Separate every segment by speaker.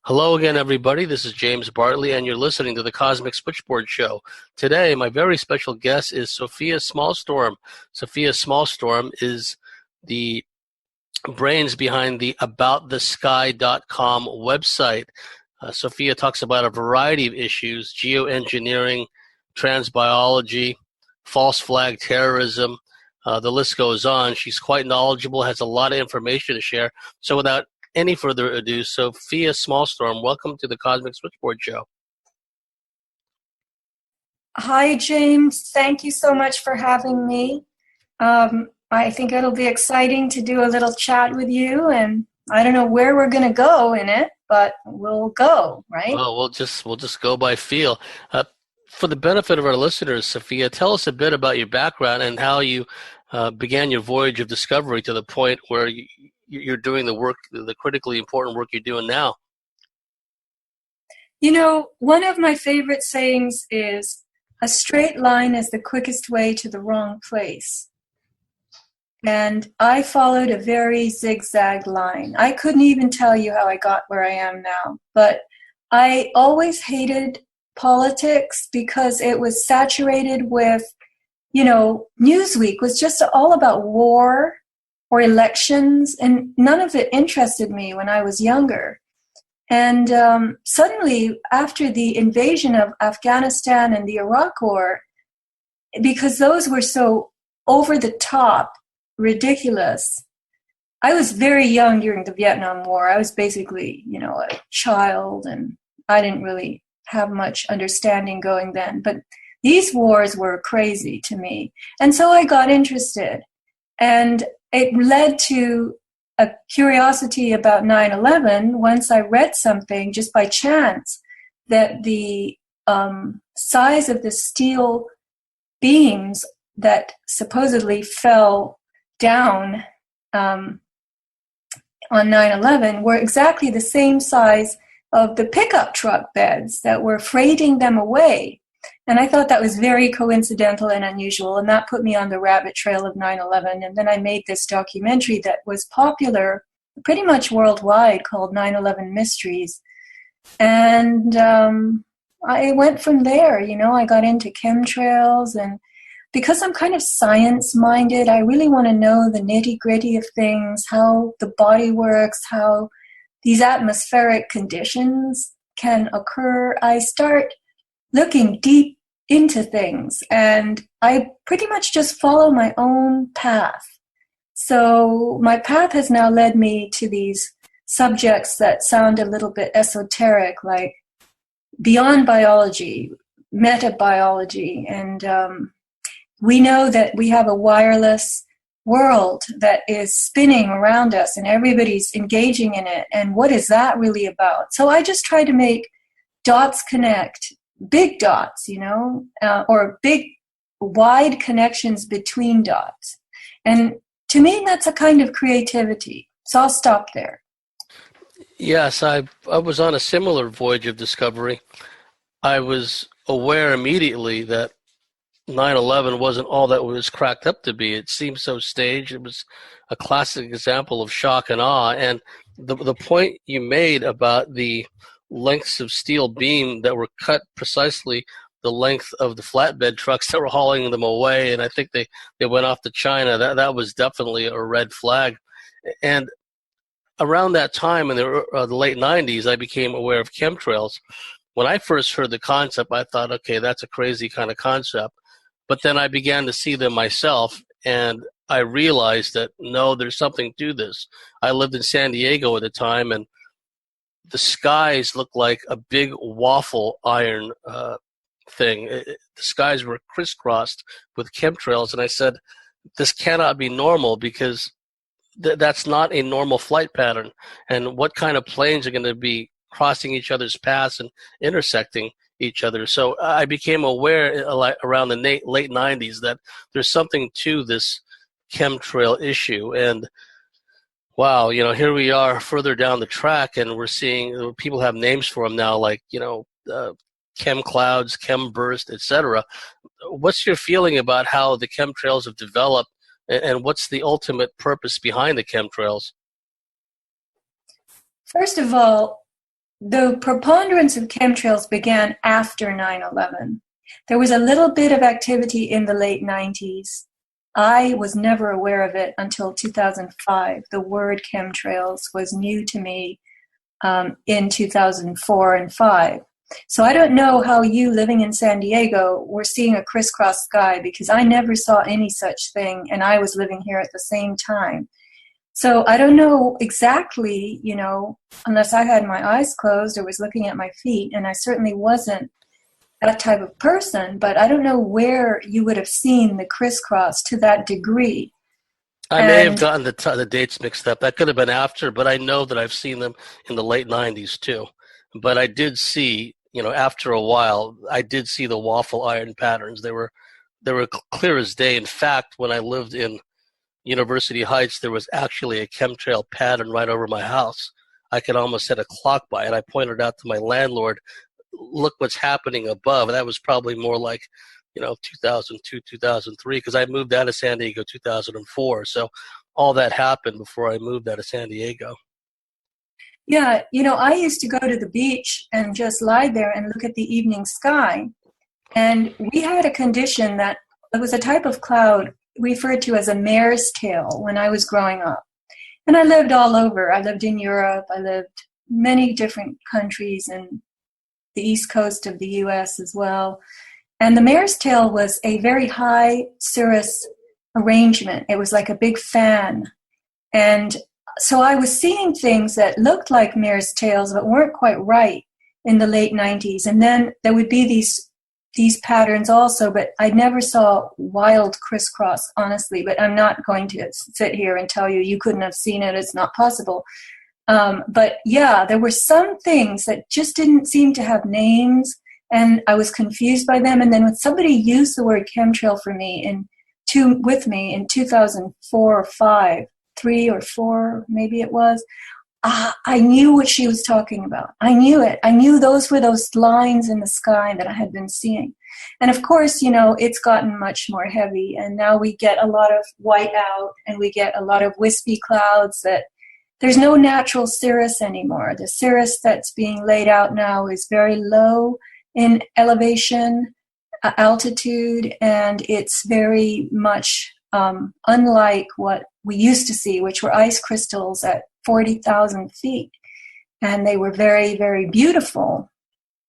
Speaker 1: Hello again, everybody. This is James Bartley, and you're listening to the Cosmic Switchboard Show. Today, my very special guest is Sofia Smallstorm. Sofia Smallstorm is the brains behind the AboutTheSky.com website. Sofia talks about a variety of issues: geoengineering, transbiology, false flag terrorism. The list goes on. She's quite knowledgeable, has a lot of information to share. So without any further ado, Sofia Smallstorm, welcome to the Cosmic Switchboard Show.
Speaker 2: Hi, James. Thank you so much for having me. I think it'll be exciting to do a little chat with you, and I don't know where we're going to go in it, but we'll go, right?
Speaker 1: Well, we'll just go by feel. For the benefit of our listeners, Sofia, tell us a bit about your background and how you began your voyage of discovery to the point where you're doing the work, the critically important work you're doing now.
Speaker 2: You know, one of my favorite sayings is, a straight line is the quickest way to the wrong place. And I followed a very zigzag line. I couldn't even tell you how I got where I am now. But I always hated politics because it was saturated with, Newsweek was just all about war or elections, and none of it interested me when I was younger. And suddenly, after the invasion of Afghanistan and the Iraq War, because those were so over the top, ridiculous, I was very young during the Vietnam War. I was basically, a child, and I didn't really have much understanding going then. But these wars were crazy to me. And so I got interested. And it led to a curiosity about 9/11 once I read something just by chance that the size of the steel beams that supposedly fell down on 9/11 were exactly the same size of the pickup truck beds that were freighting them away. And I thought that was very coincidental and unusual, and that put me on the rabbit trail of 9/11. And then I made this documentary that was popular pretty much worldwide called 9/11 Mysteries. And I went from there. I got into chemtrails, and because I'm kind of science-minded, I really want to know the nitty-gritty of things, how the body works, how these atmospheric conditions can occur. I start looking deep into things, and I pretty much just follow my own path. So my path has now led me to these subjects that sound a little bit esoteric, like beyond biology, metabiology, and we know that we have a wireless world that is spinning around us, and everybody's engaging in it, and what is that really about? So I just try to make dots connect, big dots, or big, wide connections between dots. And to me, that's a kind of creativity. So I'll stop there.
Speaker 1: Yes, I was on a similar voyage of discovery. I was aware immediately that 9/11 wasn't all that it was cracked up to be. It seemed so staged. It was a classic example of shock and awe. And the point you made about the lengths of steel beam that were cut precisely the length of the flatbed trucks that were hauling them away, and I think they went off to China. That was definitely a red flag. And around that time in the late 90s, I became aware of chemtrails. When I first heard the concept, I thought, okay, that's a crazy kind of concept. But then I began to see them myself, and I realized that, no, there's something to this. I lived in San Diego at the time, and the skies looked like a big waffle iron thing. The skies were crisscrossed with chemtrails, and I said, this cannot be normal, because that's not a normal flight pattern. And what kind of planes are going to be crossing each other's paths and intersecting each other? So I became aware around the late 90s that there's something to this chemtrail issue. And wow, here we are further down the track, and we're seeing people have names for them now, like, chem clouds, chem burst, etc. What's your feeling about how the chemtrails have developed, and what's the ultimate purpose behind the chemtrails?
Speaker 2: First of all, The preponderance of chemtrails began after 9/11. There was a little bit of activity in the late 90s. I was never aware of it until 2005. The word chemtrails was new to me in 2004 and 5. So I don't know how you, living in San Diego, were seeing a crisscross sky, because I never saw any such thing, and I was living here at the same time. So I don't know exactly, unless I had my eyes closed or was looking at my feet, and I certainly wasn't that type of person, but I don't know where you would have seen the crisscross to that degree.
Speaker 1: I may have
Speaker 2: And
Speaker 1: gotten the dates mixed up. That could have been after, but I know that I've seen them in the late 90s too. But I did see, after a while, I did see the waffle iron patterns. They were clear as day. In fact, when I lived in University Heights, there was actually a chemtrail pattern right over my house. I could almost set a clock by it. I pointed out to my landlord, look what's happening above. That was probably more like, 2002, 2003, because I moved out of San Diego 2004. So all that happened before I moved out of San Diego.
Speaker 2: yeah, I used to go to the beach and just lie there and look at the evening sky. And we had a condition that it was a type of cloud referred to as a mare's tail when I was growing up. And I lived all over. I lived in Europe. I lived many different countries and the east coast of the US as well. And the mare's tail was a very high cirrus arrangement. It was like a big fan. And so I was seeing things that looked like mare's tails but weren't quite right in the late 90s. And then there would be these patterns also, but I never saw wild crisscross, honestly. But I'm not going to sit here and tell you you couldn't have seen it. It's not possible. But yeah, there were some things that just didn't seem to have names, and I was confused by them. And then when somebody used the word chemtrail with me in 2004 or 5, 3 or 4, maybe it was, I knew what she was talking about. I knew it. I knew those were those lines in the sky that I had been seeing. And of course, it's gotten much more heavy, and now we get a lot of whiteout, and we get a lot of wispy clouds that there's no natural cirrus anymore. The cirrus that's being laid out now is very low in elevation, altitude, and it's very much unlike what we used to see, which were ice crystals at 40,000 feet. And they were very, very beautiful.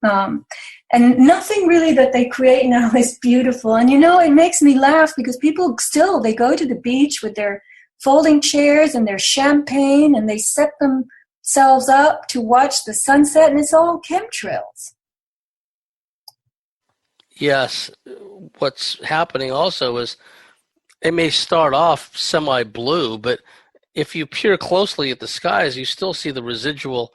Speaker 2: And nothing really that they create now is beautiful. And it makes me laugh because people still, they go to the beach with their folding chairs and their champagne, and they set themselves up to watch the sunset, and it's all chemtrails.
Speaker 1: Yes. What's happening also is it may start off semi-blue, but if you peer closely at the skies, you still see the residual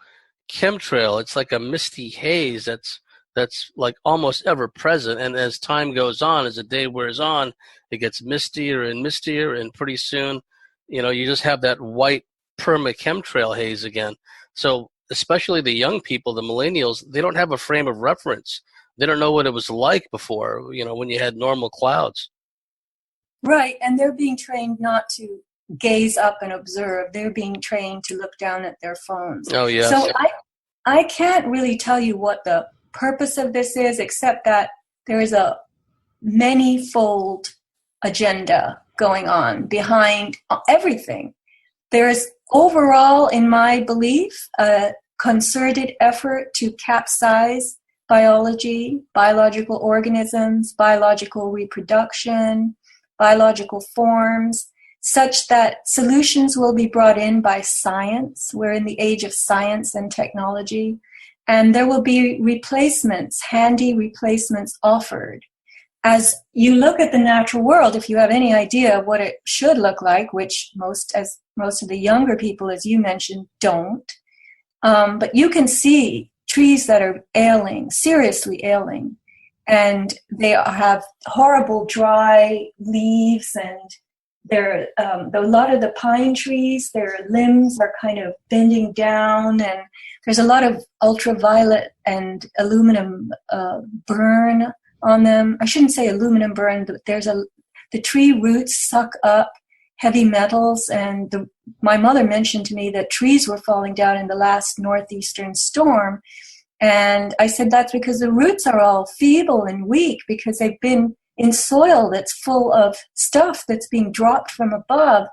Speaker 1: chemtrail. It's like a misty haze that's like almost ever present. And as time goes on, as the day wears on, it gets mistier and mistier, and pretty soon, you just have that white perma chemtrail haze again. So especially the young people, the millennials, they don't have a frame of reference. They don't know what it was like before, when you had normal clouds.
Speaker 2: Right, and they're being trained not to gaze up and observe. They're being trained to look down at their phones.
Speaker 1: Oh, yes.
Speaker 2: So I can't really tell you what the purpose of this is, except that there is a many-fold agenda going on behind everything. There's overall, in my belief, a concerted effort to capsize biology, biological organisms, biological reproduction, biological forms, such that solutions will be brought in by science. We're in the age of science and technology, and there will be replacements, handy replacements offered. As you look at the natural world, if you have any idea what it should look like, which most of the younger people, as you mentioned, don't, but you can see trees that are ailing, seriously ailing, and they have horrible dry leaves, and a lot of the pine trees, their limbs are kind of bending down, and there's a lot of ultraviolet and aluminum burn on them. I shouldn't say aluminum burn, but the tree roots suck up heavy metals. And my mother mentioned to me that trees were falling down in the last northeastern storm. And I said, that's because the roots are all feeble and weak because they've been in soil that's full of stuff that's being dropped from above,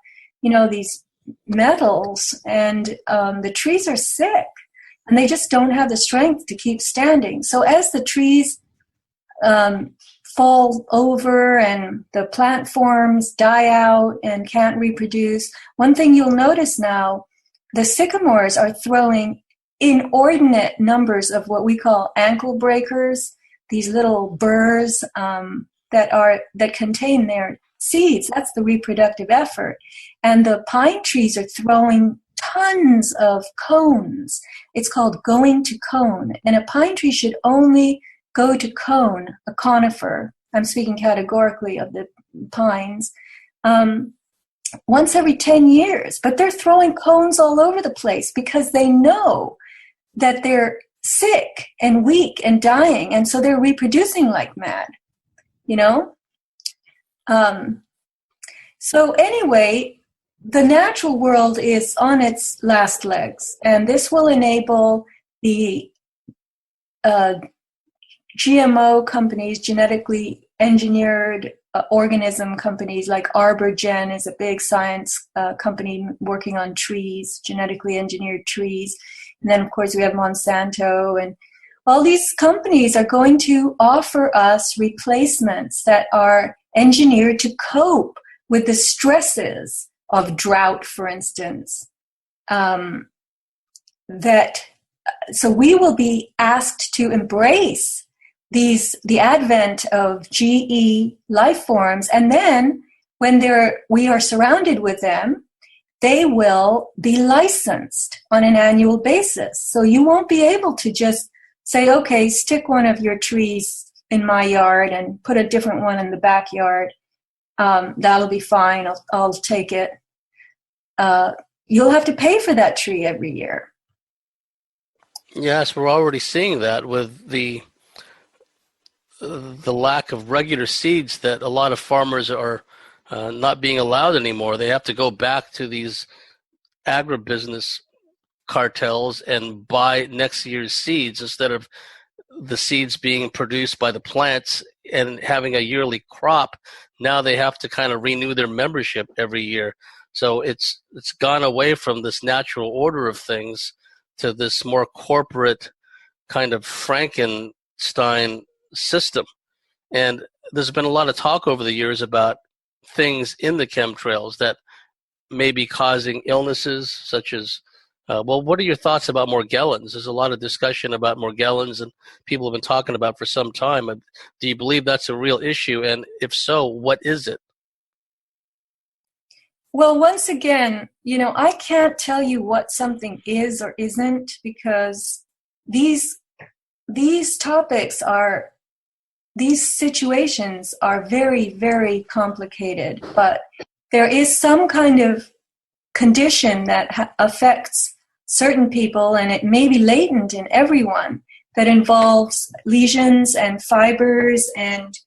Speaker 2: these metals. And the trees are sick and they just don't have the strength to keep standing. So as the trees fall over and the plant forms die out and can't reproduce, one thing you'll notice now, the sycamores are throwing inordinate numbers of what we call ankle breakers, these little burrs that contain their seeds. That's the reproductive effort. And the pine trees are throwing tons of cones. It's called going to cone. And a pine tree should only go to cone, a conifer, I'm speaking categorically of the pines, once every 10 years. But they're throwing cones all over the place because they know that they're sick and weak and dying, and so they're reproducing like mad, So anyway, the natural world is on its last legs, and this will enable the GMO companies, genetically engineered organism companies like ArborGen is a big science company working on trees, genetically engineered trees. And then, of course, we have Monsanto. And all these companies are going to offer us replacements that are engineered to cope with the stresses of drought, for instance. So we will be asked to embrace the advent of GE life forms, and then when we are surrounded with them, they will be licensed on an annual basis. So you won't be able to just say, okay, stick one of your trees in my yard and put a different one in the backyard. That'll be fine. I'll take it. You'll have to pay for that tree every year.
Speaker 1: Yes, we're already seeing that with the lack of regular seeds that a lot of farmers are not being allowed anymore. They have to go back to these agribusiness cartels and buy next year's seeds instead of the seeds being produced by the plants and having a yearly crop. Now they have to kind of renew their membership every year. So it's gone away from this natural order of things to this more corporate kind of Frankenstein system. And there's been a lot of talk over the years about things in the chemtrails that may be causing illnesses such as, what are your thoughts about Morgellons? There's a lot of discussion about Morgellons and people have been talking about for some time. Do you believe that's a real issue? And if so, what is it?
Speaker 2: Well, once again, I can't tell you what something is or isn't because these situations are very, very complicated, but there is some kind of condition that affects certain people, and it may be latent in everyone, that involves lesions and fibers and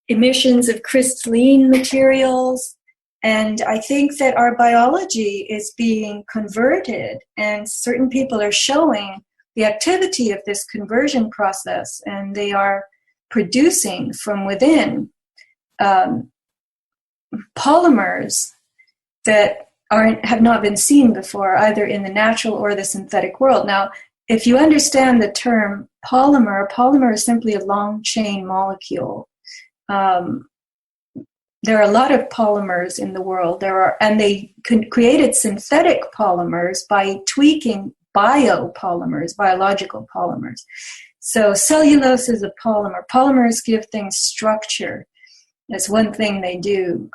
Speaker 2: emissions of crystalline materials. And I think that our biology is being converted, and certain people are showing the activity of this conversion process, and they are producing from within polymers that have not been seen before, either in the natural or the synthetic world. Now, if you understand the term polymer, a polymer is simply a long chain molecule. There are a lot of polymers in the world. And they created synthetic polymers by tweaking biopolymers, biological polymers. So cellulose is a polymer. Polymers give things structure. That's one thing they do.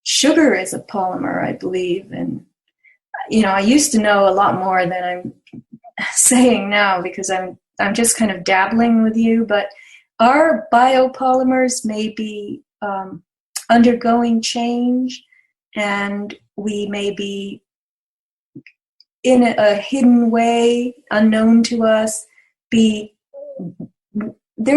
Speaker 2: Sugar is a polymer, I believe. And, I used to know a lot more than I'm saying now because I'm just kind of dabbling with you. But our biopolymers may be undergoing change, and we may be in a hidden way, unknown to us, there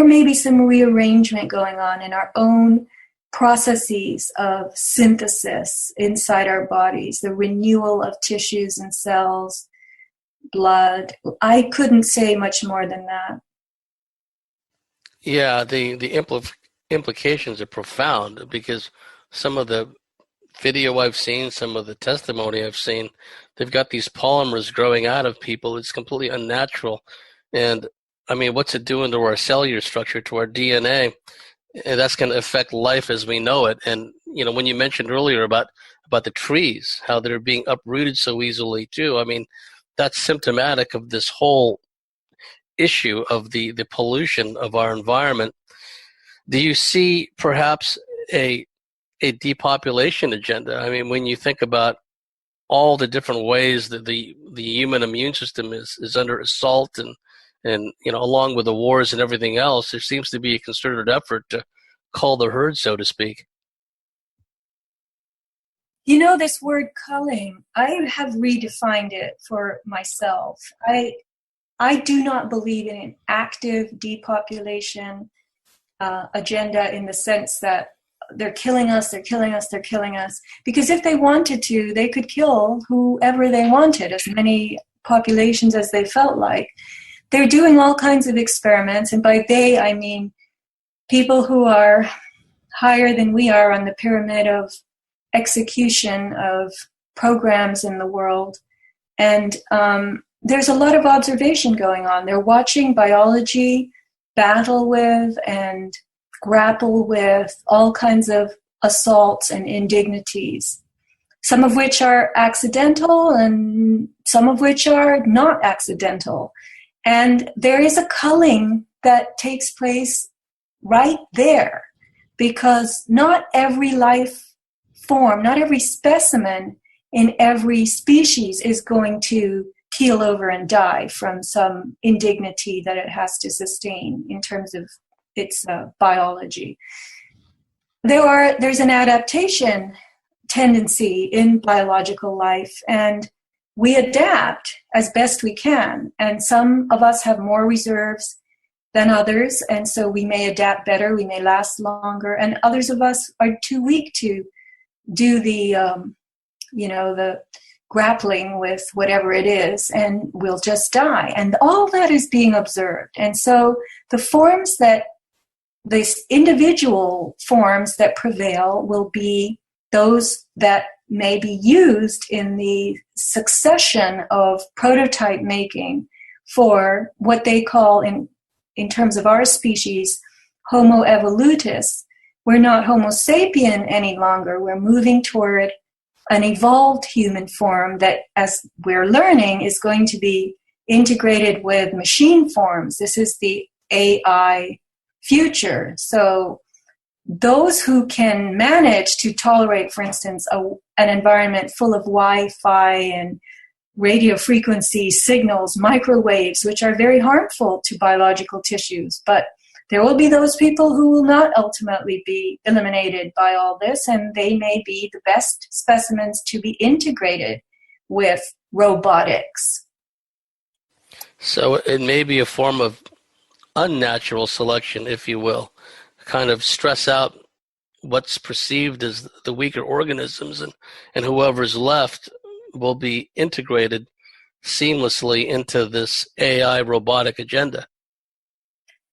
Speaker 2: may be some rearrangement going on in our own processes of synthesis inside our bodies, the renewal of tissues and cells, blood. I couldn't say much more than that.
Speaker 1: Yeah, implications are profound because some of the video I've seen, some of the testimony I've seen, they've got these polymers growing out of people. It's completely unnatural. And I mean, what's it doing to our cellular structure, to our DNA? And that's going to affect life as we know it. And, you know, when you mentioned earlier about the trees, how they're being uprooted so easily too, I mean, that's symptomatic of this whole issue of the pollution of our environment. Do you see perhaps a depopulation agenda? I mean, when you think about all the different ways that the human immune system is under assault, and you know, along with the wars and everything else, there seems to be a concerted effort to cull the herd, so to speak.
Speaker 2: You know, this word culling, I have redefined it for myself. I do not believe in an active depopulation agenda in the sense that they're killing us, they're killing us, they're killing us. Because if they wanted to, they could kill whoever they wanted, as many populations as they felt like. They're doing all kinds of experiments, and by they, I mean people who are higher than we are on the pyramid of execution of programs in the world. And there's a lot of observation going on. They're watching biology battle with and grapple with all kinds of assaults and indignities, some of which are accidental and some of which are not accidental. And there is a culling that takes place right there, because not every life form, not every specimen in every species is going to keel over and die from some indignity that it has to sustain in terms of its biology. There's an adaptation tendency in biological life, and we adapt as best we can. And some of us have more reserves than others, and so we may adapt better, we may last longer, and others of us are too weak to do the grappling with whatever it is, and we'll just die. And all that is being observed. And so these individual forms that prevail will be those that may be used in the succession of prototype making for what they call, in terms of our species, Homo evolutus. We're not Homo sapien any longer. We're moving toward an evolved human form that, as we're learning, is going to be integrated with machine forms. This is the AI future. So those who can manage to tolerate, for instance, an environment full of Wi-Fi and radio frequency signals, microwaves, which are very harmful to biological tissues, but there will be those people who will not ultimately be eliminated by all this, and they may be the best specimens to be integrated with robotics.
Speaker 1: So it may be a form of unnatural selection, if you will, kind of stress out what's perceived as the weaker organisms, and whoever's left will be integrated seamlessly into this AI robotic agenda.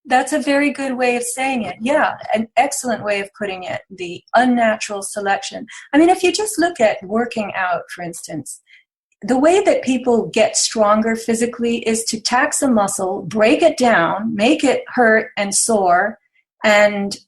Speaker 2: That's a very good way of saying it. Yeah, an excellent way of putting it, the unnatural selection. I mean, if you just look at working out, for instance, the way that people get stronger physically is to tax a muscle, break it down, make it hurt and sore, and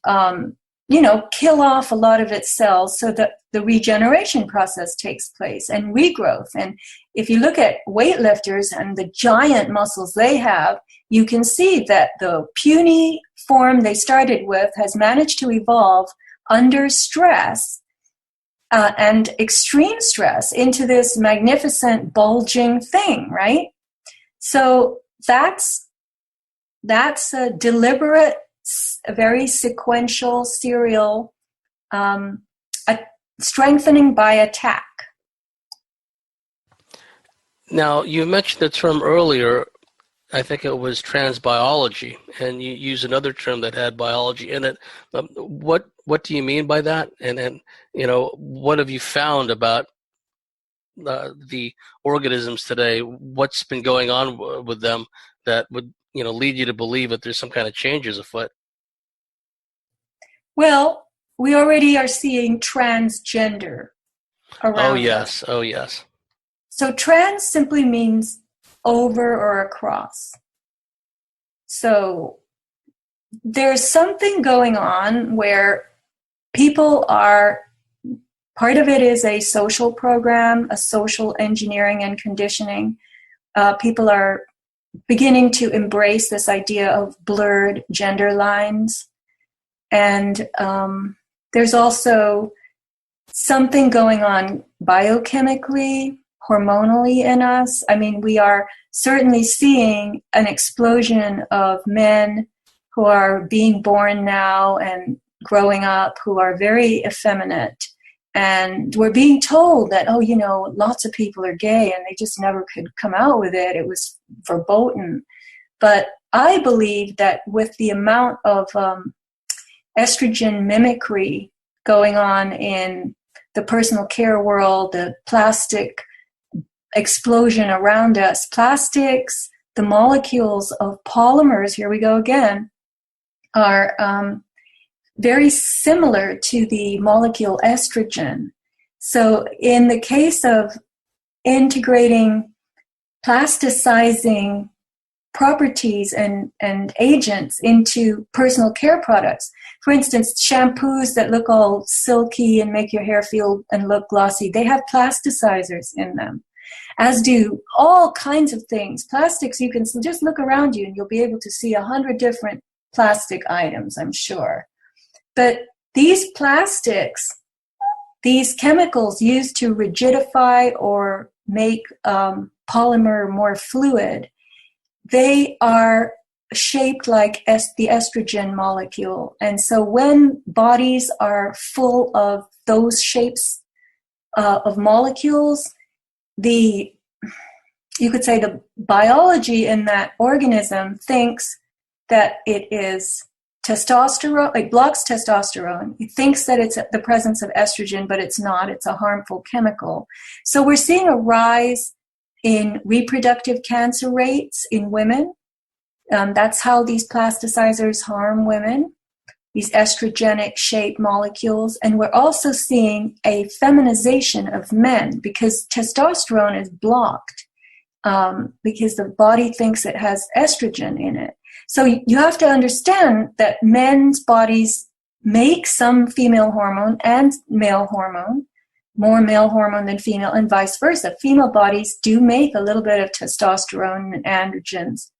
Speaker 2: kill off a lot of its cells so that the regeneration process takes place and regrowth. And if you look at weightlifters and the giant muscles they have, you can see that the puny form they started with has managed to evolve under stress and extreme stress into this magnificent bulging thing, right? So that's a deliberate, a very sequential, serial strengthening by attack.
Speaker 1: Now, you mentioned the term earlier, I think it was transbiology, and you use another term that had biology in it. What do you mean by that? And what have you found about the organisms today? What's been going on with them that would lead you to believe that there's some kind of changes afoot?
Speaker 2: Well, we already are seeing transgender
Speaker 1: Oh
Speaker 2: around us.
Speaker 1: yes, oh yes.
Speaker 2: So trans simply means over or across. So there's something going on where people are, part of it is a social program, a social engineering and conditioning. People are beginning to embrace this idea of blurred gender lines. And there's also something going on biochemically, hormonally in us. I mean, we are certainly seeing an explosion of men who are being born now and growing up who are very effeminate. And we're being told that, lots of people are gay and they just never could come out with it. It was verboten. But I believe that with the amount of estrogen mimicry going on in the personal care world, the plastic explosion around us, plastics, the molecules of polymers, here we go again, are very similar to the molecule estrogen. So in the case of integrating plasticizing properties and agents into personal care products, for instance, shampoos that look all silky and make your hair feel and look glossy, they have plasticizers in them, as do all kinds of things. Plastics, you can just look around you and you'll be able to see 100 different plastic items, I'm sure. But these plastics, these chemicals used to rigidify or make polymer more fluid, they are shaped like the estrogen molecule. And so when bodies are full of those shapes of molecules, you could say the biology in that organism thinks that it is testosterone, it blocks testosterone. It thinks that it's the presence of estrogen, but it's not. It's a harmful chemical. So we're seeing a rise in reproductive cancer rates in women. That's how these plasticizers harm women, these estrogenic shaped molecules. And we're also seeing a feminization of men because testosterone is blocked because the body thinks it has estrogen in it. So you have to understand that men's bodies make some female hormone and male hormone, more male hormone than female, and vice versa. Female bodies do make a little bit of testosterone and androgens.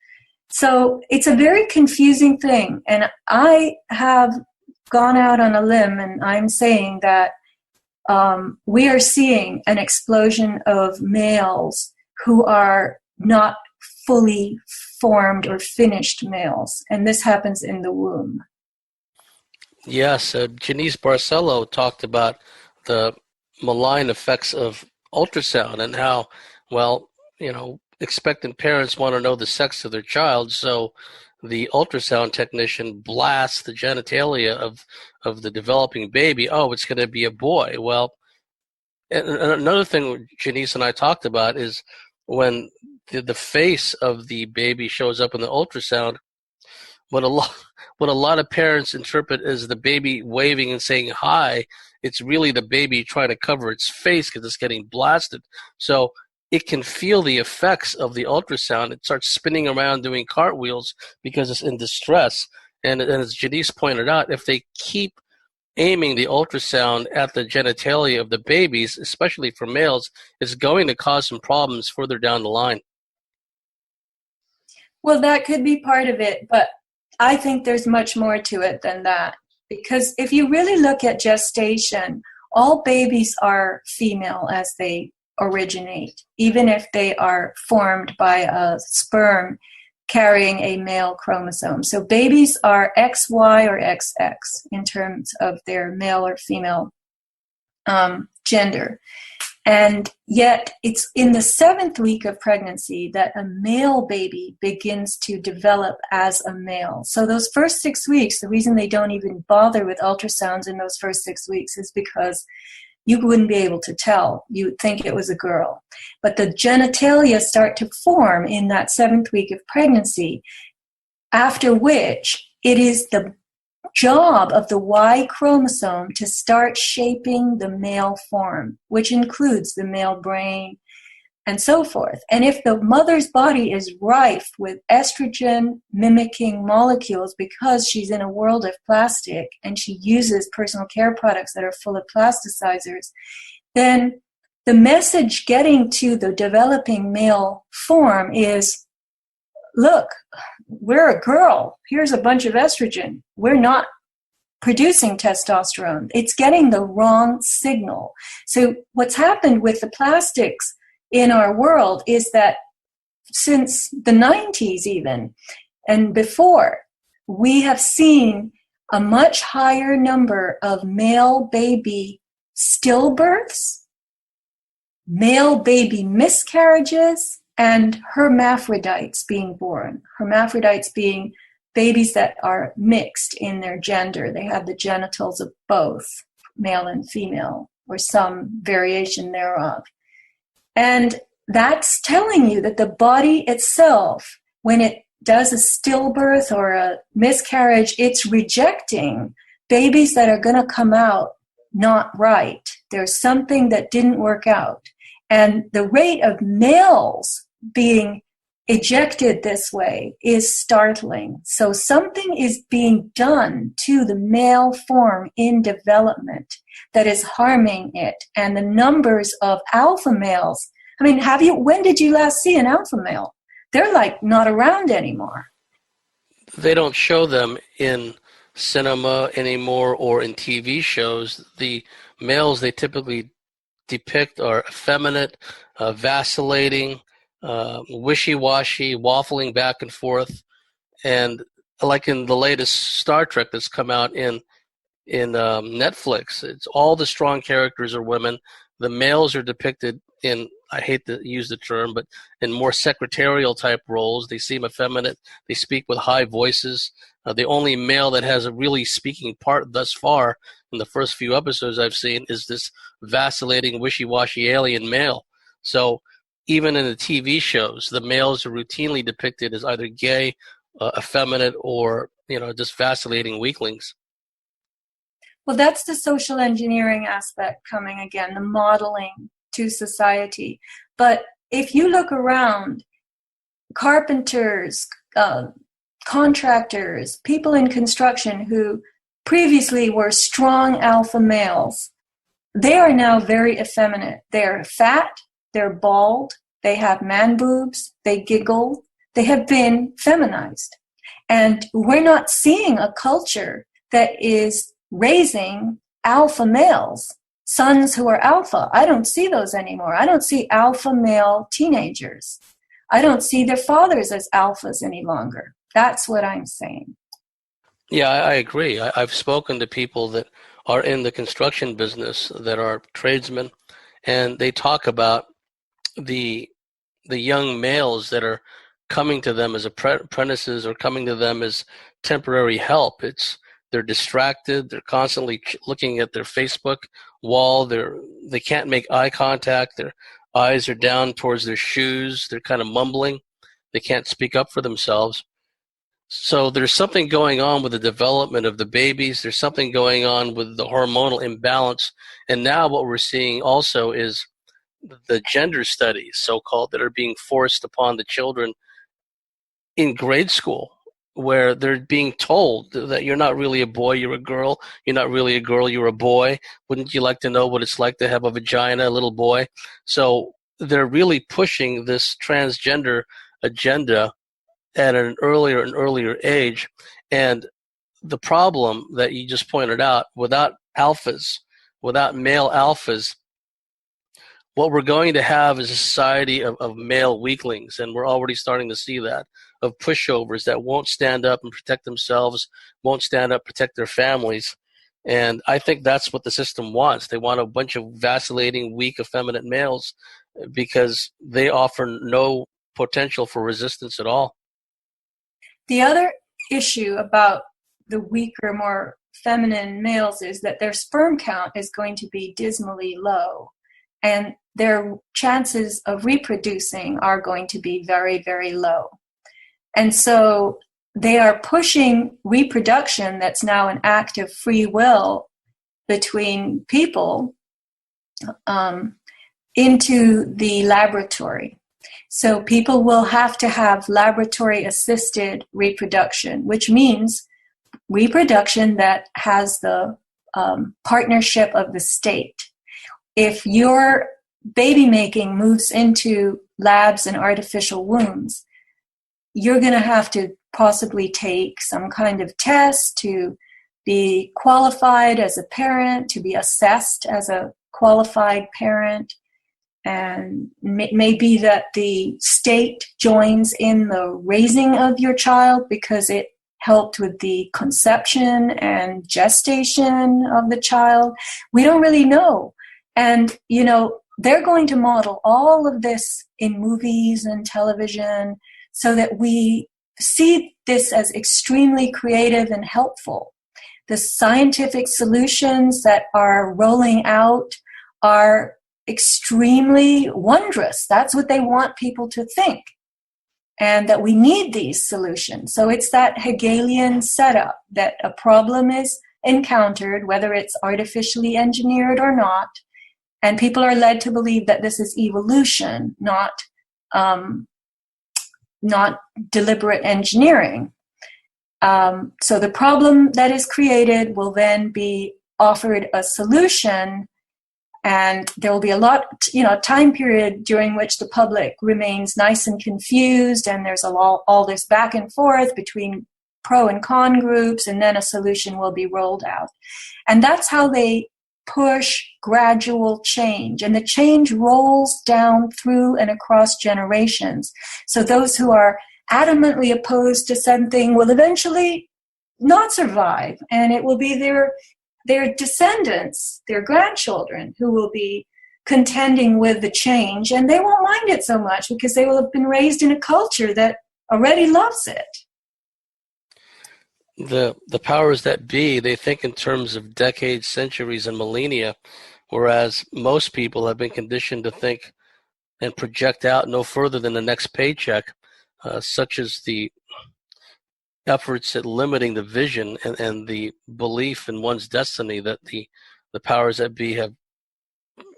Speaker 2: So it's a very confusing thing. And I have gone out on a limb and I'm saying that we are seeing an explosion of males who are not fully formed or finished males. And this happens in the womb.
Speaker 1: Yes, Janice Barcelo talked about the malign effects of ultrasound and how, expectant parents want to know the sex of their child, so the ultrasound technician blasts the genitalia of the developing baby. Oh, it's going to be a boy. Well, and another thing Janice and I talked about is when the face of the baby shows up in the ultrasound, what a lot of parents interpret as the baby waving and saying hi, it's really the baby trying to cover its face because it's getting blasted. So it can feel the effects of the ultrasound. It starts spinning around doing cartwheels because it's in distress. And as Janice pointed out, if they keep aiming the ultrasound at the genitalia of the babies, especially for males, it's going to cause some problems further down the line.
Speaker 2: Well, that could be part of it, but I think there's much more to it than that. Because if you really look at gestation, all babies are female as they originate, even if they are formed by a sperm carrying a male chromosome. So babies are XY or XX in terms of their male or female gender. And yet it's in the 7th week of pregnancy that a male baby begins to develop as a male. So those first 6 weeks, the reason they don't even bother with ultrasounds in those first 6 weeks is because you wouldn't be able to tell. You would think it was a girl. But the genitalia start to form in that 7th week of pregnancy, after which it is the job of the Y chromosome to start shaping the male form, which includes the male brain and so forth. And if the mother's body is rife with estrogen mimicking molecules because she's in a world of plastic and she uses personal care products that are full of plasticizers, then the message getting to the developing male form is, look, we're a girl. Here's a bunch of estrogen. We're not producing testosterone. It's getting the wrong signal. So what's happened with the plastics in our world is that since the 90s even, and before, we have seen a much higher number of male baby stillbirths, male baby miscarriages, and hermaphrodites being born. Hermaphrodites being babies that are mixed in their gender. They have the genitals of both, male and female, or some variation thereof. And that's telling you that the body itself, when it does a stillbirth or a miscarriage, it's rejecting babies that are going to come out not right. There's something that didn't work out. And the rate of males being ejected this way is startling. So something is being done to the male form in development that is harming it. And the numbers of alpha males, I mean, when did you last see an alpha male? They're like not around anymore.
Speaker 1: They don't show them in cinema anymore or in TV shows. The males they typically depict are effeminate, vacillating, wishy-washy, waffling back and forth, and like in the latest Star Trek that's come out in Netflix, it's all the strong characters are women. The males are depicted in, I hate to use the term, but in more secretarial type roles. They seem effeminate. They speak with high voices. The only male that has a really speaking part thus far in the first few episodes I've seen is this vacillating, wishy-washy alien male. So even in the TV shows, the males are routinely depicted as either gay, effeminate, or just vacillating weaklings.
Speaker 2: Well, that's the social engineering aspect coming again, the modeling to society. But if you look around, carpenters, contractors, people in construction who previously were strong alpha males, they are now very effeminate. They're fat, they're bald, they have man boobs, they giggle, they have been feminized. And we're not seeing a culture that is raising alpha males, sons who are alpha. I don't see those anymore. I don't see alpha male teenagers. I don't see their fathers as alphas any longer. That's what I'm saying.
Speaker 1: Yeah, I agree. I've spoken to people that are in the construction business that are tradesmen, and they talk about the young males that are coming to them as apprentices or coming to them as temporary help. They're distracted. They're constantly looking at their Facebook wall. They can't make eye contact. Their eyes are down towards their shoes. They're kind of mumbling. They can't speak up for themselves. So there's something going on with the development of the babies. There's something going on with the hormonal imbalance. And now what we're seeing also is the gender studies, so-called, that are being forced upon the children in grade school, where they're being told that you're not really a boy, you're a girl. You're not really a girl, you're a boy. Wouldn't you like to know what it's like to have a vagina, a little boy? So they're really pushing this transgender agenda at an earlier and earlier age. And the problem that you just pointed out, without alphas, without male alphas, what we're going to have is a society of male weaklings, and we're already starting to see that, of pushovers that won't stand up and protect themselves, won't stand up, protect their families. And I think that's what the system wants. They want a bunch of vacillating, weak, effeminate males because they offer no potential for resistance at all.
Speaker 2: The other issue about the weaker, more feminine males is that their sperm count is going to be dismally low, and their chances of reproducing are going to be very, very low. And so they are pushing reproduction that's now an act of free will between people into the laboratory. So people will have to have laboratory-assisted reproduction, which means reproduction that has the partnership of the state. If your baby making moves into labs and artificial wombs, you're going to have to possibly take some kind of test to be qualified as a parent, to be assessed as a qualified parent. And it may be that the state joins in the raising of your child because it helped with the conception and gestation of the child. We don't really know. And, you know, they're going to model all of this in movies and television so that we see this as extremely creative and helpful. The scientific solutions that are rolling out are extremely wondrous. That's what they want people to think, and that we need these solutions. So it's that Hegelian setup that a problem is encountered, whether it's artificially engineered or not, and people are led to believe that this is evolution, not deliberate engineering. So the problem that is created will then be offered a solution, and there will be a lot, time period during which the public remains nice and confused, and there's all this back and forth between pro and con groups, and then a solution will be rolled out. And that's how they push gradual change, and the change rolls down through and across generations. So those who are adamantly opposed to something will eventually not survive, and it will be their descendants, their grandchildren, who will be contending with the change, and they won't mind it so much because they will have been raised in a culture that already loves it.
Speaker 1: The powers that be, they think in terms of decades, centuries, and millennia, whereas most people have been conditioned to think and project out no further than the next paycheck, such as the efforts at limiting the vision and the belief in one's destiny that the powers that be have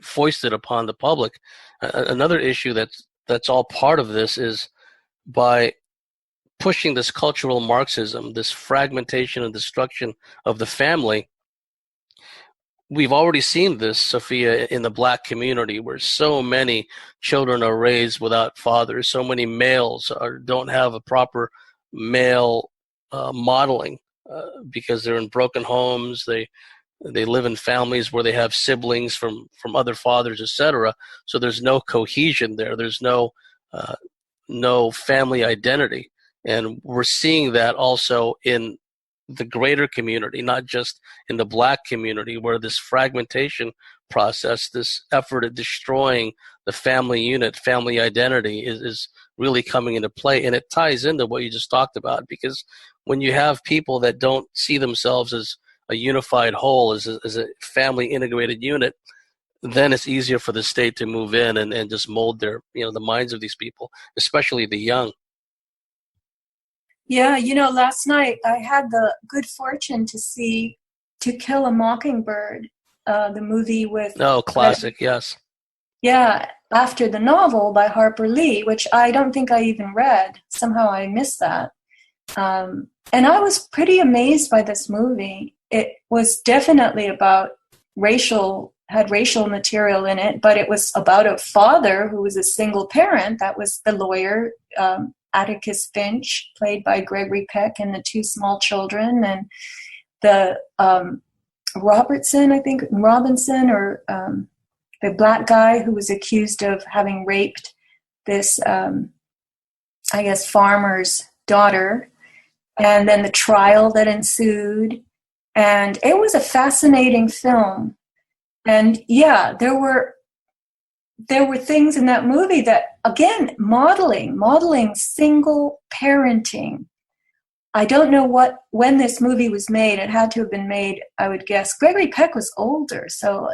Speaker 1: foisted upon the public. Another issue that's all part of this is by pushing this cultural Marxism, this fragmentation and destruction of the family. We've already seen this, Sophia, in the Black community, where so many children are raised without fathers. So many males don't have a proper male modeling because they're in broken homes. They live in families where they have siblings from other fathers, etc. So there's no cohesion there. There's no family identity. And we're seeing that also in the greater community, not just in the Black community, where this fragmentation process, this effort at destroying the family unit, family identity is really coming into play. And it ties into what you just talked about, because when you have people that don't see themselves as a unified whole, as a family integrated unit, then it's easier for the state to move in and just mold their, the minds of these people, especially the young.
Speaker 2: Yeah, last night I had the good fortune to see To Kill a Mockingbird, the movie with...
Speaker 1: Oh, classic, yes.
Speaker 2: Yeah, after the novel by Harper Lee, which I don't think I even read. Somehow I missed that. And I was pretty amazed by this movie. It was definitely about had racial material in it, but it was about a father who was a single parent. That was the lawyer, Atticus Finch, played by Gregory Peck, and the two small children, and the Robinson, or the Black guy who was accused of having raped this, farmer's daughter, and then the trial that ensued. And it was a fascinating film. And yeah, there were things in that movie that, again, modeling single parenting. I don't know when this movie was made. It had to have been made, I would guess. Gregory Peck was older, so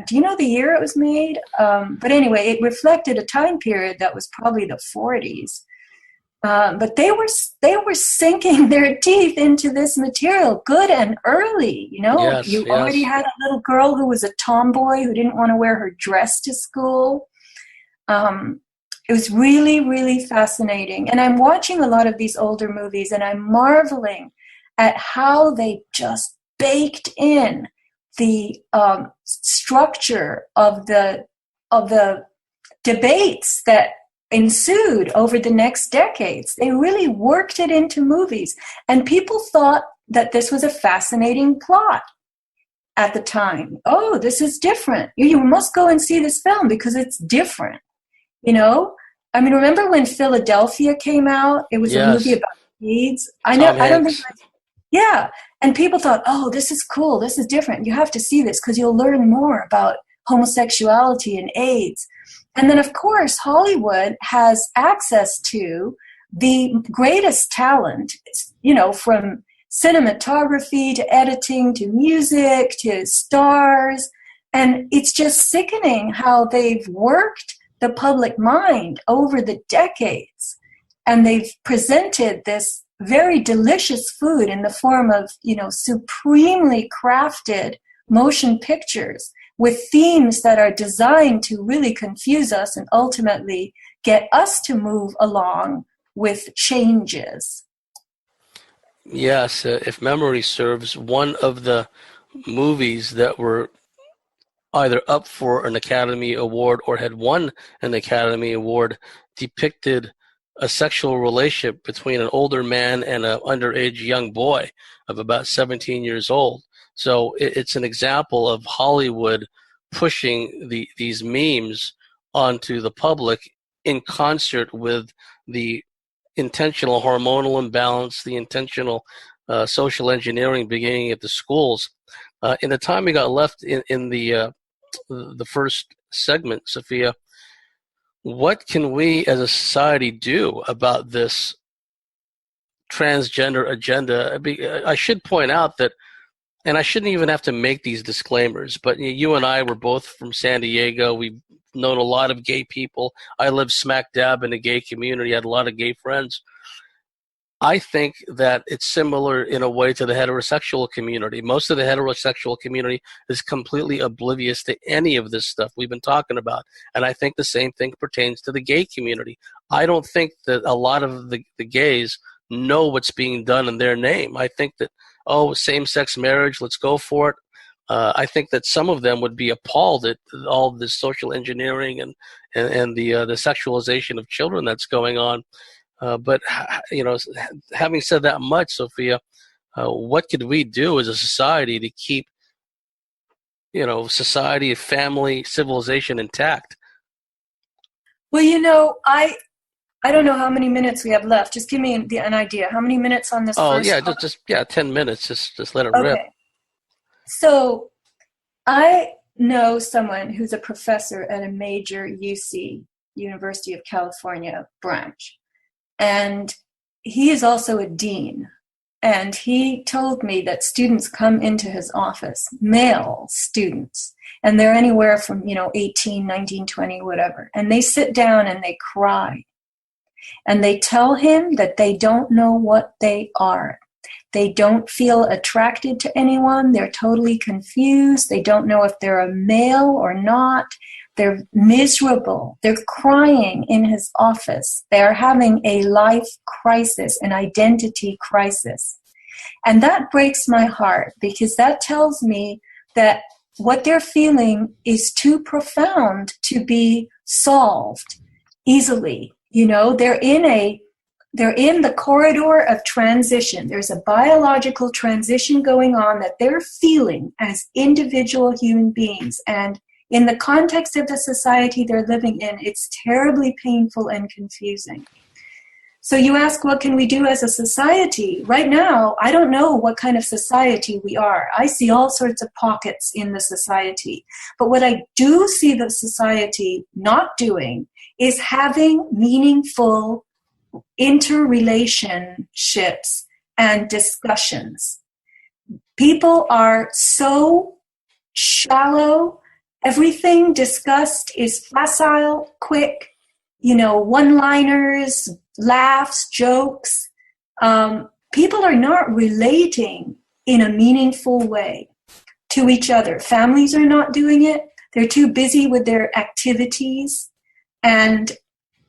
Speaker 2: do you know the year it was made? But anyway, it reflected a time period that was probably the 40s. But they were sinking their teeth into this material good and early.
Speaker 1: Yes,
Speaker 2: You already
Speaker 1: yes.
Speaker 2: had a little girl who was a tomboy who didn't want to wear her dress to school. It was really, really fascinating. And I'm watching a lot of these older movies, and I'm marveling at how they just baked in the structure of the debates that ensued over the next decades. They really worked it into movies, and people thought that this was a fascinating plot at the time. Oh, this is different. You must go and see this film because it's different. I mean, remember when Philadelphia came out? It was a movie
Speaker 1: Yes.
Speaker 2: about AIDS.
Speaker 1: Tom
Speaker 2: I don't think,
Speaker 1: Hanks.
Speaker 2: yeah. And people thought, oh, this is cool. This is different. You have to see this because you'll learn more about homosexuality and AIDS. And then, of course, Hollywood has access to the greatest talent, from cinematography to editing to music to stars. And it's just sickening how they've worked the public mind over the decades. And they've presented this very delicious food in the form of, supremely crafted motion pictures with themes that are designed to really confuse us and ultimately get us to move along with changes.
Speaker 1: Yes, if memory serves, one of the movies that were either up for an Academy Award or had won an Academy Award depicted a sexual relationship between an older man and an underage young boy of about 17 years old. So it's an example of Hollywood pushing these memes onto the public in concert with the intentional hormonal imbalance, the intentional social engineering beginning at the schools. In the time we got left in the first segment, Sophia, what can we as a society do about this transgender agenda? I should point out that, and I shouldn't even have to make these disclaimers, but you and I were both from San Diego. We've known a lot of gay people. I live smack dab in the gay community. I had a lot of gay friends. I think that it's similar in a way to the heterosexual community. Most of the heterosexual community is completely oblivious to any of this stuff we've been talking about. And I think the same thing pertains to the gay community. I don't think that a lot of the gays know what's being done in their name. I think that, same-sex marriage, let's go for it. I think that some of them would be appalled at all this social engineering and the sexualization of children that's going on. But having said that much, Sophia, what could we do as a society to keep, society, family, civilization intact?
Speaker 2: Well, I don't know how many minutes we have left. Just give me an idea. How many minutes on this
Speaker 1: Oh
Speaker 2: first
Speaker 1: yeah,
Speaker 2: call?
Speaker 1: just 10 minutes. Just let it rip.
Speaker 2: Okay. So I know someone who's a professor at a major UC, University of California branch. And he is also a dean. And he told me that students come into his office, male students, and they're anywhere from, 18, 19, 20, whatever. And they sit down and they cry. And they tell him that they don't know what they are. They don't feel attracted to anyone. They're totally confused. They don't know if they're a male or not. They're miserable. They're crying in his office. They're having a life crisis, an identity crisis. And that breaks my heart because that tells me that what they're feeling is too profound to be solved easily. They're in the corridor of transition. There's a biological transition going on that they're feeling as individual human beings. And in the context of the society they're living in, it's terribly painful and confusing. So you ask, what can we do as a society? Right now, I don't know what kind of society we are. I see all sorts of pockets in the society. But what I do see the society not doing is having meaningful interrelationships and discussions. People are so shallow. Everything discussed is facile, quick, one-liners, laughs, jokes. People are not relating in a meaningful way to each other. Families are not doing it. They're too busy with their activities. And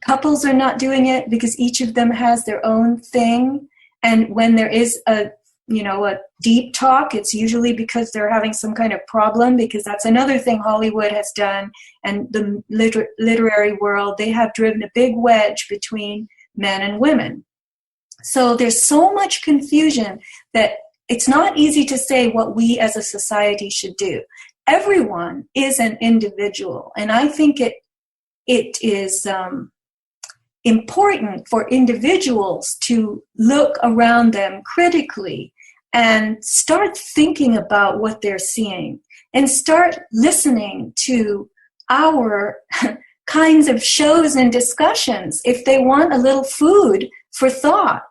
Speaker 2: couples are not doing it because each of them has their own thing. And when there is a deep talk, it's usually because they're having some kind of problem, because that's another thing Hollywood has done, and the literary world, they have driven a big wedge between men and women. So there's so much confusion that it's not easy to say what we as a society should do. Everyone is an individual, and I think it is important for individuals to look around them critically and start thinking about what they're seeing and start listening to our kinds of shows and discussions if they want a little food for thought.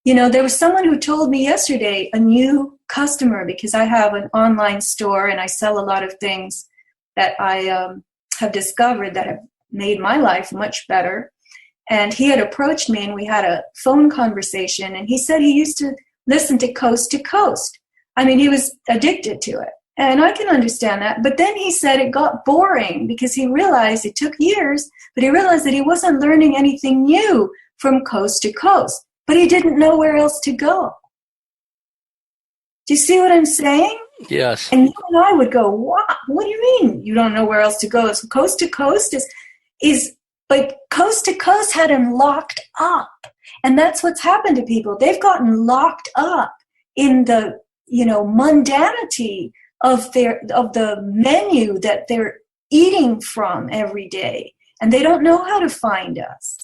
Speaker 2: There was someone who told me yesterday, a new customer, because I have an online store and I sell a lot of things that I have discovered that have made my life much better. And he had approached me and we had a phone conversation, and he said he used to listen to Coast to Coast. I mean, he was addicted to it. And I can understand that. But then he said it got boring because he realized it took years, but he realized that he wasn't learning anything new from Coast to Coast. But he didn't know where else to go. Do you see what I'm saying?
Speaker 1: Yes.
Speaker 2: And you and I would go, what? What do you mean you don't know where else to go? So Coast to Coast but Coast to Coast had him locked up. And that's what's happened to people. They've gotten locked up in the, mundanity of the menu that they're eating from every day. And they don't know how to find us.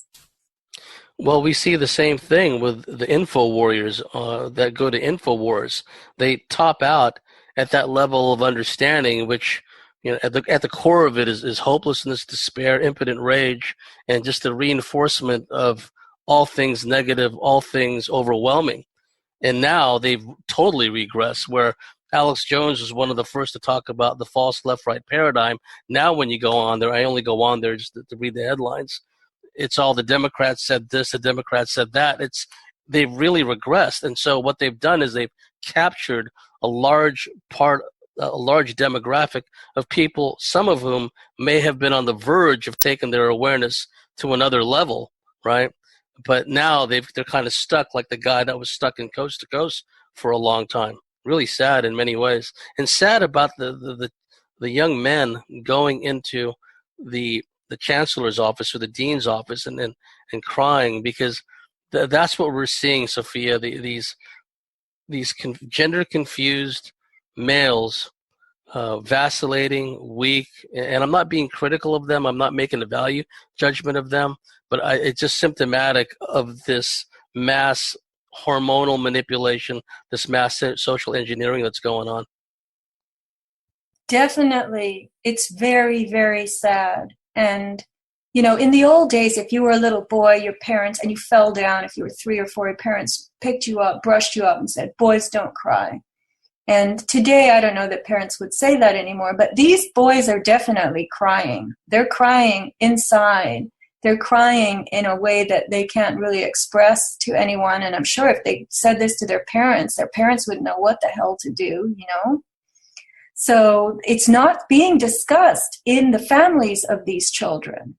Speaker 1: Well, we see the same thing with the info warriors that go to InfoWars. They top out at that level of understanding, which, at the core of it is hopelessness, despair, impotent rage, and just the reinforcement of all things negative, all things overwhelming. And now they've totally regressed, where Alex Jones was one of the first to talk about the false left-right paradigm. Now when you go on there, I only go on there just to read the headlines. It's all the Democrats said this, the Democrats said that. They've really regressed. And so what they've done is they've captured a large demographic of people, some of whom may have been on the verge of taking their awareness to another level, right? But now they're kind of stuck like the guy that was stuck in Coast to Coast for a long time. Really sad in many ways. And sad about the young men going into the chancellor's office or the dean's office and crying, because that's what we're seeing, Sophia. These gender confused males vacillating, weak, and I'm not being critical of them. I'm not making a value judgment of them, but it's just symptomatic of this mass hormonal manipulation, this mass social engineering that's going on.
Speaker 2: Definitely. It's very, very sad. And, in the old days, if you were a little boy, your parents, and you fell down, if you were 3 or 4, your parents picked you up, brushed you up, and said, boys don't cry. And today, I don't know that parents would say that anymore, but these boys are definitely crying. They're crying inside. They're crying in a way that they can't really express to anyone. And I'm sure if they said this to their parents would know what the hell to do, So it's not being discussed in the families of these children.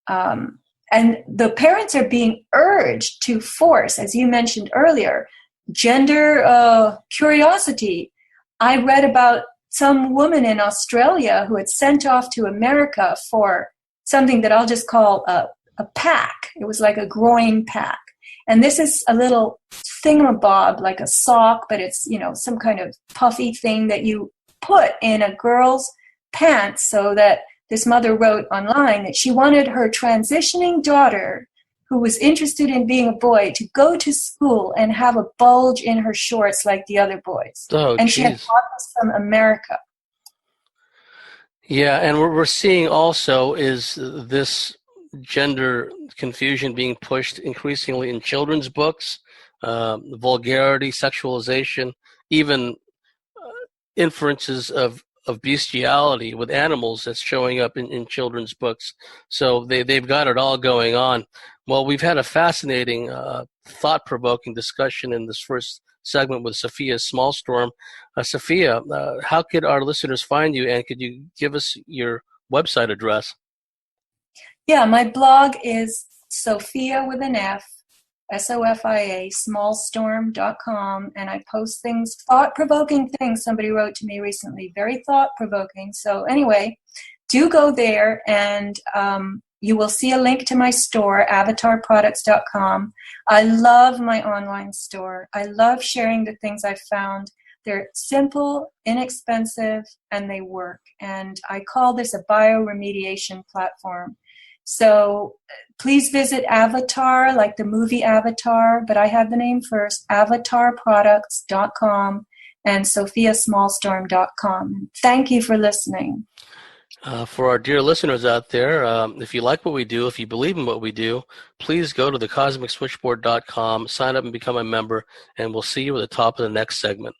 Speaker 2: And the parents are being urged to force, as you mentioned earlier, gender curiosity. I read about some woman in Australia who had sent off to America for something that I'll just call a pack. It was like a groin pack. And this is a little thingamabob, like a sock, but it's, some kind of puffy thing that you put in a girl's pants, so that this mother wrote online that she wanted her transitioning daughter, who was interested in being a boy to go to school and have a bulge in her shorts like the other boys.
Speaker 1: Oh,
Speaker 2: And she had
Speaker 1: geez.
Speaker 2: bought this from America.
Speaker 1: Yeah, and what we're seeing also is this gender confusion being pushed increasingly in children's books, vulgarity, sexualization, even inferences of bestiality with animals that's showing up in children's books. So they've got it all going on. Well, we've had a fascinating, thought-provoking discussion in this first segment with Sofia Smallstorm. Sofia, how could our listeners find you, and could you give us your website address?
Speaker 2: Yeah, my blog is Sophia with an F, Sofia, smallstorm.com, and I post things, thought-provoking things. Somebody wrote to me recently, very thought-provoking. So anyway, do go there, and you will see a link to my store, avatarproducts.com. I love my online store. I love sharing the things I've found. They're simple, inexpensive, and they work. And I call this a bioremediation platform. So please visit Avatar, like the movie Avatar, but I have the name first, avatarproducts.com and sofiasmallstorm.com. Thank you for listening.
Speaker 1: For our dear listeners out there, if you like what we do, if you believe in what we do, please go to thecosmicswitchboard.com, sign up and become a member, and we'll see you at the top of the next segment.